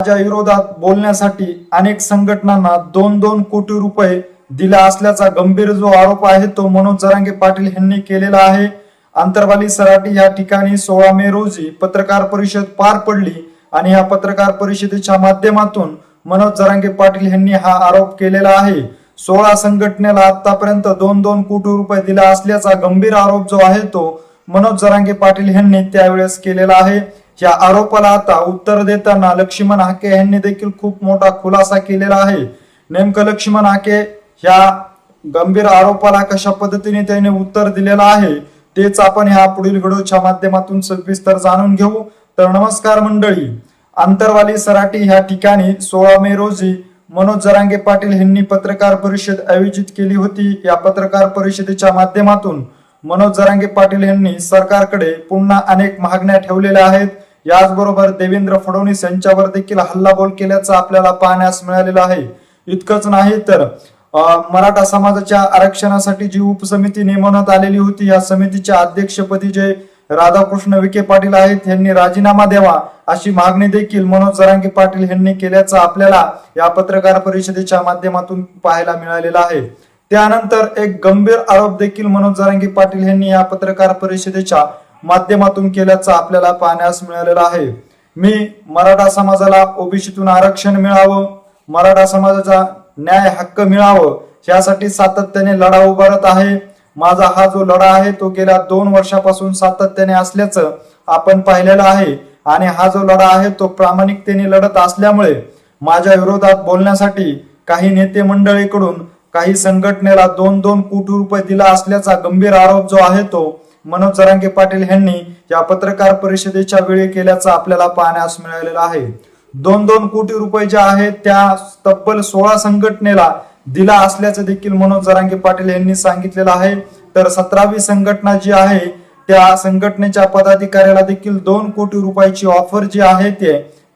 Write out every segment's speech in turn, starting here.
माझ्या विरोधात बोलण्यासाठी अनेक संघटनांना 2-2 कोटी रुपये दिला असल्याचा गंभीर जो आरोप आहे तो मनोज जरांगे पाटील यांनी केलेला आहे। अंतरवाली सराटी या ठिकाणी 16 मे रोजी पत्रकार परिषद पार पडली आणि या पत्रकार परिषदेच्या माध्यमातून मनोज जरांगे पाटील यांनी हा आरोप केलेला आहे। 16 संघटनेला आतापर्यंत 2-2 कोटी रुपये दिला असल्याचा गंभीर आरोप जो आहे तो मनोज जरांगे पाटील यांनी त्यावेळेस केलेला आहे। या आरोपाला आता उत्तर देताना लक्ष्मण हाके यांनी देखील खूप मोठा खुलासा केलेला आहे। नेमकं लक्ष्मण हाके या गंभीर आरोपाला कशा पद्धतीने त्याने उत्तर दिलेलं आहे तेच आपण ह्या पुढील व्हिडिओच्या माध्यमातून सविस्तर जाणून घेऊ। तर नमस्कार मंडळी, अंतरवाली सराटी ह्या ठिकाणी 16 मे रोजी मनोज जरांगे पाटील यांनी पत्रकार परिषद आयोजित केली होती। या पत्रकार परिषदेच्या माध्यमातून मनोज जरांगे पाटील यांनी सरकारकडे पुन्हा अनेक मागण्या ठेवलेल्या आहेत। याचबरोबर देवेंद्र फडणवीस यांच्यावर देखील हल्लाबोल केल्याचं आपल्याला पाहण्यास मिळालेलं आहे। इतकंच नाही तर मराठा समाजाच्या आरक्षणासाठी जी उपसमिती नेमण्यात आलेली होती या समितीच्या अध्यक्षपदी जे राधाकृष्ण विखे पाटील आहेत यांनी राजीनामा द्यावा अशी मागणी देखील मनोज जरांगे पाटील यांनी केल्याचं आपल्याला या पत्रकार परिषदेच्या माध्यमातून पाहायला मिळालेलं आहे। त्यानंतर एक गंभीर आरोप देखील मनोज जरांगे पाटील यांनी या पत्रकार परिषदेच्या माध्यमातून केल्याचं आपल्याला पाहण्यास मिळालेलं आहे। मी मराठा समाजाला ओबीसीतून आरक्षण मिळावं, मराठा समाजाचा न्याय हक्क मिळावं यासाठी सातत्याने लढा उभारत आहे। माझा हा जो लढा आहे तो गेल्या 2 वर्षापासून सातत्याने असल्याचं आपण पाहिलेलं आहे आणि हा जो लढा आहे तो प्रामाणिकतेने लढत असल्यामुळे माझ्या विरोधात बोलण्यासाठी काही नेते मंडळीकडून काही संघटनेला 2-2 कोटी रुपये दिला असल्याचा गंभीर आरोप जो आहे तो मनोज जरांगे पाटील यांनी या पत्रकार परिषदेच्या वेळी केल्याचा आपल्याला पाहण्यास मिळालेला आहे। 2-2 कोटी रुपये जे आहेत त्या तब्बल 16 संघटनेला दिला असल्याचं देखील मनोज जरांगे पाटील यांनी सांगितलेलं आहे। तर 17वी संघटना जी आहे त्या संघटनेच्या पदाधिकाऱ्याला देखील 2 कोटी रुपयाची ऑफर जी आहे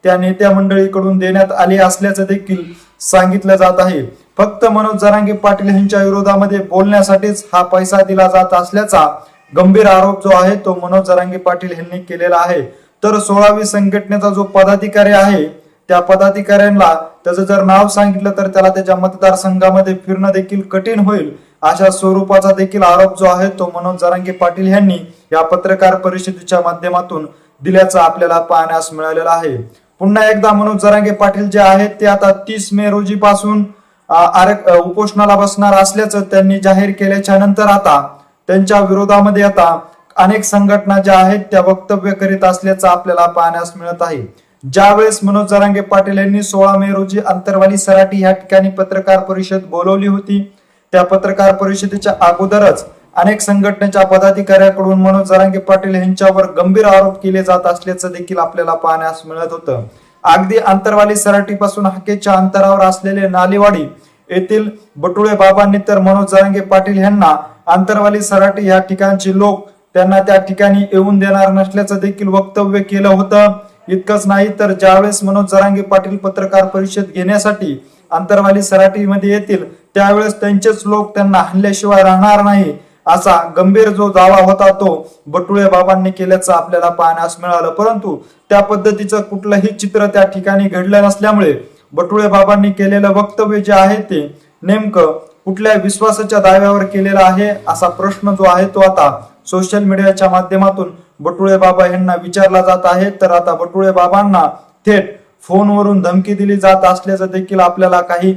त्या नेत्या मंडळीकडून देण्यात आली असल्याचं देखील सांगितलं जात आहे। फक्त मनोज जरांगे पाटील यांच्या विरोधामध्ये बोलण्यासाठीच हा पैसा दिला जात असल्याचा गंभीर आरोप जो आहे तो मनोज जरांगे पाटील यांनी केलेला आहे। तर 16वी संघटनेचा जो पदाधिकारी आहे त्या पदाधिकाऱ्यांना त्याचं जर नाव सांगितलं तर त्याला त्याच्या मतदारसंघामध्ये फिरणं देखील कठीण होईल अशा स्वरूपाचा देखील आरोप जो आहे तो मनोज जरांगे पाटील यांनी या पत्रकार परिषदेच्या माध्यमातून दिल्याचं आपल्याला पाहण्यास मिळालेलं आहे। पुन्हा एकदा मनोज जरांगे पाटील जे आहेत ते आता 30 मे रोजी पासून उपोषणाला बसणार असल्याचं त्यांनी जाहीर केल्याच्या नंतर आता त्यांच्या विरोधामध्ये आता अनेक संघटना ज्या आहेत त्या वक्तव्य करीत असल्याचं आपल्याला पाहण्यास मिळत आहे। ज्यावेळेस मनोज जरांगे पाटील यांनी 16 मे रोजी अंतरवाली सराटी या ठिकाणी पत्रकार परिषद बोलवली होती त्या पत्रकार परिषदेच्या अगोदरच अनेक संघटनेच्या पदाधिकाऱ्यांकडून मनोज जरांगे पाटील यांच्यावर गंभीर आरोप केले जात असल्याचं देखील आपल्याला पाहण्यास मिळत होतं। अगदी अंतरवाली सराटी पासून हाकेच्या अंतरावर असलेले नालेवाडी येथील बटुळे बाबांनी तर मनोज जरांगे पाटील यांना अंतरवाली सराटी या ठिकाणचे लोक त्यांना त्या ठिकाणी येऊन देणार नसल्याचं देखील वक्तव्य केलं होतं। इतकंच नाही तर ज्यावेळेस मनोज जरांगे पाटील पत्रकार परिषद घेण्यासाठी अंतरवाली सराटीमध्ये येतील त्यावेळेस त्यांचेच लोक त्यांना हल्ल्याशिवाय राहणार नाही असा गंभीर जो दावा होता तो बटुळे बाबांनी केल्याचं आपल्याला पाहण्यास मिळालं। परंतु त्या पद्धतीचं कुठलंही चित्र त्या ठिकाणी घडलं नसल्यामुळे बटुळे बाबांनी केलेलं वक्तव्य जे आहे ते नेमकं कुठल्या विश्वासाच्या दाव्यावर केलेला आहे असा प्रश्न जो आहे तो आता सोशल मीडियाच्या माध्यमातून बटुळे बाबा यांना विचारला जात आहे। तर आता बटुळे बाबांना थेट फोनवरून धमकी दिली जात असल्याचं देखील आपल्याला काही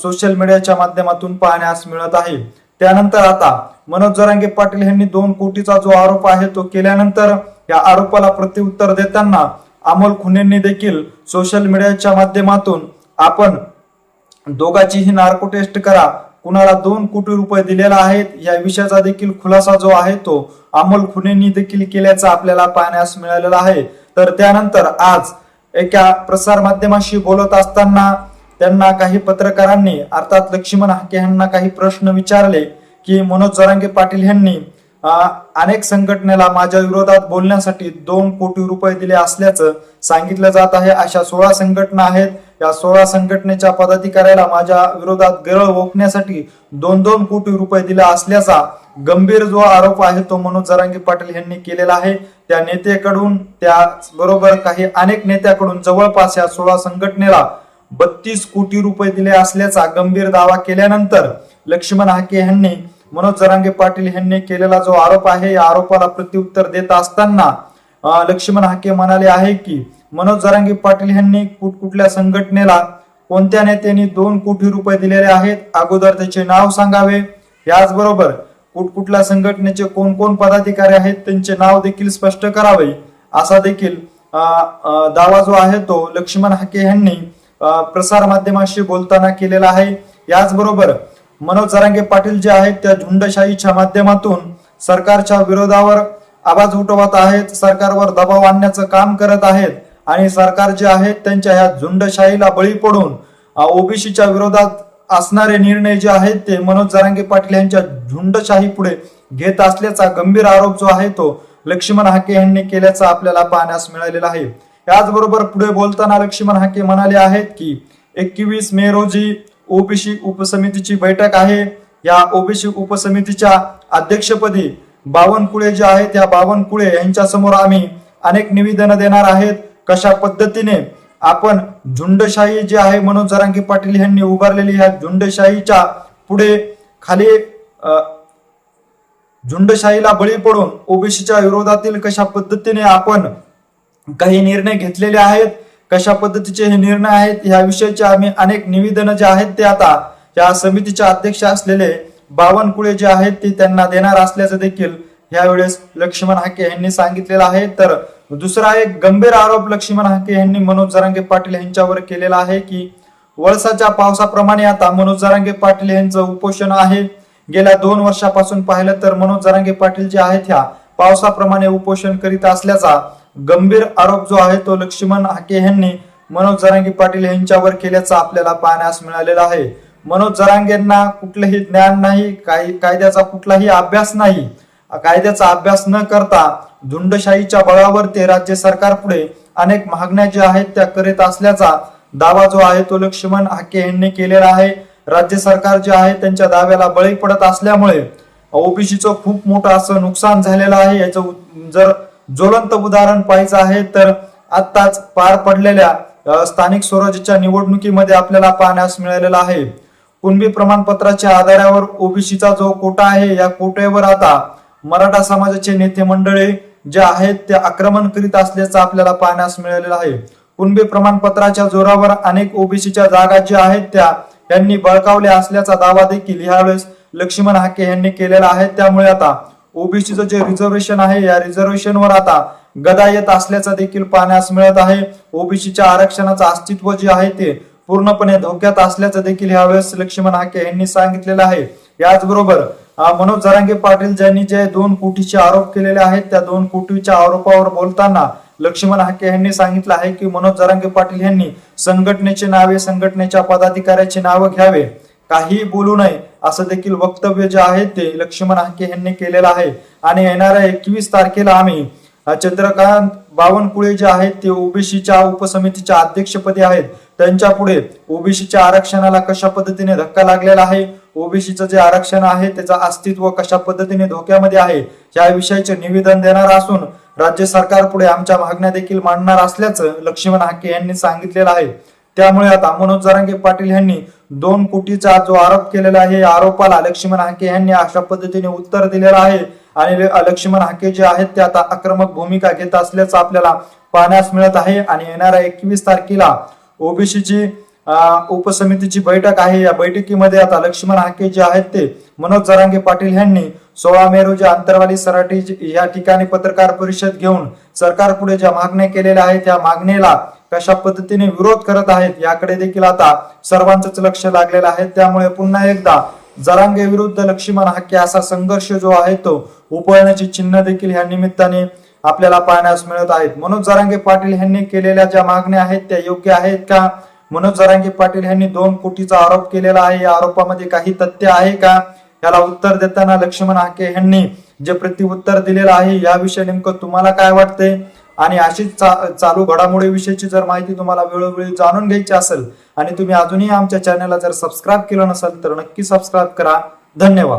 सोशल मीडियाच्या माध्यमातून पाहण्यास मिळत आहे। त्यानंतर आता मनोज जरांगे पाटील यांनी 2 कोटीचा जो आरोप आहे तो केल्यानंतर या आरोपाला प्रत्युत्तर देताना अमोल खुनेंनी देखील सोशल मीडियाच्या माध्यमातून आपण दोघांचीही नार्को टेस्ट करा, कुणाला 2 कोटी रुपये दिलेला आहेत या विषयाचा देखील खुलासा जो आहे तो अमोल खुनेंनी देखील केल्याचा आपल्याला पाहण्यास मिळालेला आहे। तर त्यानंतर आज एका प्रसार माध्यमाशी बोलत असताना त्यांना काही पत्रकारांनी अर्थात लक्ष्मण हाके यांना काही प्रश्न विचारले की मनोज जरांगे पाटील यांनी अनेक संघटनेला माझ्या विरोधात बोलण्यासाठी 2 कोटी रुपये दिले असल्याचं सांगितलं जात आहे। अशा 16 संघटना आहेत या 16 संघटनेच्या पदाधिकाऱ्याला माझ्या विरोधात गरळ ओकण्यासाठी 2-2 कोटी रुपये दिले असल्याचा गंभीर जो आरोप आहे तो मनोज जरांगे पाटील यांनी केलेला आहे। त्या नेत्याकडून त्याचबरोबर काही अनेक नेत्याकडून जवळपास या 16 संघटनेला 32 कोटी रुपये दिले असल्याचा गंभीर दावा केल्यानंतर लक्ष्मण हाके यांनी मनोज जरांगे पाटील यांनी केलेला जो आरोप आहे या आरोपाला प्रत्युत्तर देत असताना लक्ष्मण हाके म्हणाले आहे की मनोज जरांगे पाटील यांनी कुठल्या संघटनेला कोणत्या नेत्यांनी 2 कोटी रुपये दिलेले आहेत, अगोदर त्याचे नाव सांगावे। याचबरोबर कुठल्या संघटनेचे कोण कोण पदाधिकारी आहेत त्यांचे नाव देखील स्पष्ट करावे, असा देखील दावा जो आहे तो लक्ष्मण हाके यांनी प्रसार माध्यमांशी बोलताना केलेला आहे। याचबरोबर मनोज जरांगे पाटील जे आहेत त्या झुंडशाहीच्या माध्यमातून सरकारच्या विरोधावर आवाज उठवत आहेत, सरकारवर दबाव आणण्याचं काम करत आहेत आणि सरकार जे आहेत त्यांच्या ह्या झुंडशाहीला बळी पडून ओबीसीच्या विरोधात असणारे निर्णय जे आहेत ते मनोज जरांगे पाटील यांच्या झुंडशाही पुढे घेत असल्याचा गंभीर आरोप जो आहे तो लक्ष्मण हाके यांनी केल्याचा आपल्याला पाहण्यास मिळालेला आहे। याचबरोबर पुढे बोलताना लक्ष्मण हाके म्हणाले आहेत की 21 मे रोजी ओबीसी उपसमितीची बैठक आहे। या ओबीसी उपसमितीच्या अध्यक्षपदी बावनकुळे जे आहेत त्या बावनकुळे यांच्या समोर आम्ही अनेक निवेदन देणार आहेत, कशा पद्धतीने आपण झुंडशाही जे आहे मनोज जरांगे पाटील यांनी उभारलेली ह्या झुंडशाहीच्या पुढे खाली झुंडशाहीला बळी पडून ओबीसीच्या विरोधातील कशा पद्धतीने आपण काही निर्णय घेतलेले आहेत, कशा पद्धतीचे हे निर्णय आहेत या विषयीचे आम्ही अनेक निवेदन जे आहेत ते आता या समितीचे अध्यक्ष असलेले बावनकुळे जे आहेत ते त्यांना देणार असल्याचं देखील यावेळेस लक्ष्मण हाके यांनी सांगितलेलं आहे। तर दुसरा एक गंभीर आरोप लक्ष्मण हाके यांनी मनोज जरांगे पाटील यांच्यावर केलेला आहे की वळसाच्या पावसाप्रमाणे आता मनोज जरांगे पाटील यांचं उपोषण आहे। गेल्या 2 वर्षापासून पाहिलं तर मनोज जरांगे पाटील जे आहेत ह्या पावसाप्रमाणे उपोषण करीत असल्याचा गंभीर आरोप जो आहे तो लक्ष्मण हाके यांनी मनोज जरांगे पाटील यांच्यावर केल्याचा आपल्याला पाहण्यास मिळालेला आहे। मनोज जरांगेंना कुठलेही ज्ञान नाही, कायद्याचा कुठलाही अभ्यास नाही, कायद्याचा अभ्यास न करता झुंडशाहीच्या बळावर ते राज्य सरकार पुढे अनेक मागण्या ज्या आहेत त्या करीत असल्याचा दावा जो आहे तो लक्ष्मण हाके यांनी केलेला आहे। राज्य सरकार जे आहे त्यांच्या दाव्याला बळी पडत असल्यामुळे ओबीसीचं खूप मोठं असं नुकसान झालेलं आहे। याचं जर ज्वलंत उदाहरण पाहायचं आहे तर आताच पार पडलेल्या स्थानिक स्वराज्याच्या निवडणुकीमध्ये आपल्याला पाहण्यास मिळालेला आहे। कुणबी प्रमाणपत्राच्या आधारावर ओबीसीचा जो कोटा आहे या कोट्यावर आता मराठा समाजाचे नेते मंडळी जे आहेत ते आक्रमण करीत असल्याचं आपल्याला पाहण्यास मिळालेलं आहे। कुणबी प्रमाणपत्राच्या जोरावर अनेक ओबीसीच्या जागा ज्या आहेत त्या यांनी बळकावल्या असल्याचा दावा देखील यावेळेस लक्ष्मण हाके यांनी केलेला आहे। त्यामुळे आता ओबीसीचं जे रिझर्वेशन आहे या रिझर्वेशनवर आता गदा येत असल्याचं देखील पाहण्यास मिळत आहे। ओबीसीच्या आरक्षणाचं अस्तित्व जे आहे ते पूर्णपणे धोक्यात असल्याचं देखील यावेळेस लक्ष्मण हाके यांनी सांगितलेलं आहे। याचबरोबर मनोज जरांगे पाटील ज्यांनी जे 2 कोटीचे आरोप केलेले आहेत त्या 2 कोटीच्या आरोपावर बोलताना लक्ष्मण हाके यांनी सांगितलं आहे की मनोज जरांगे पाटील यांनी संघटनेचे नावे, संघटनेच्या पदाधिकाऱ्याचे नाव घ्यावे, काही बोलू नये असं देखील वक्तव्य जे आहे ते लक्ष्मण हाके यांनी केलेलं आहे। आणि येणाऱ्या 21 तारखेला आम्ही चंद्रकांत बावनकुळे जे आहेत ते ओबीसीच्या उपसमितीच्या अध्यक्षपदी आहेत, त्यांच्या पुढे ओबीसीच्या आरक्षणाला कशा पद्धतीने धक्का लागलेला आहे, ओबीसीचं जे आरक्षण आहे त्याचं अस्तित्व कशा पद्धतीने धोक्यामध्ये आहे या विषयाचे निवेदन देणार असून राज्य सरकार पुढे आमच्या मागण्या देखील मांडणार असल्याचं लक्ष्मण हाके यांनी सांगितलेलं आहे। त्यामुळे आता मनोज जरांगे पाटील यांनी 2 कोटीचा जो आरोप केलेला आहे या आरोपाला लक्ष्मण हाके यांनी अशा पद्धतीने उत्तर दिलेलं आहे आणि लक्ष्मण हाके जे आहेत ते आता आक्रमक भूमिका घेत असल्याचं आपल्याला पाहण्यास मिळत आहे। आणि येणाऱ्या 21 तारखेला ओबीसीची उपसमितीची बैठक आहे, या बैठकीमध्ये आता लक्ष्मण हाके जे आहेत ते मनोज जरांगे पाटील यांनी 16 मे रोजी आंतरवाली सराटी या ठिकाणी पत्रकार परिषद घेऊन सरकार पुढे ज्या मागण्या केलेल्या आहेत त्या मागणीला कशा पद्धतीने विरोध करत आहेत याकडे देखील आता सर्वांचंच लक्ष लागलेलं आहे। त्यामुळे पुन्हा एकदा जरांगे विरुद्ध लक्ष्मण हाके असा संघर्ष जो आहे तो उपळण्याची चिन्ह देखील या निमित्ताने आपल्याला पाहण्यास मिळत आहेत। मनोज जरांगे पाटील यांनी केलेल्या ज्या मागण्या आहेत त्या योग्य आहेत का? मनोज जरांगे पाटील यांनी 2 कोटीचा आरोप केलेला आहे, या आरोपामध्ये काही तथ्य आहे का? याला उत्तर देताना लक्ष्मण हाके यांनी जे प्रत्युत्तर दिलेलं आहे याविषयी नेमकं तुम्हाला काय वाटतंय आणि अशीच चालू घडामोडीविषयीची जर माहिती तुम्हाला वेळोवेळी जाणून घ्यायची असेल आणि तुम्ही अजूनही आमच्या चॅनलला जर सबस्क्राईब केलं नसेल तर नक्की सबस्क्राईब करा. धन्यवाद.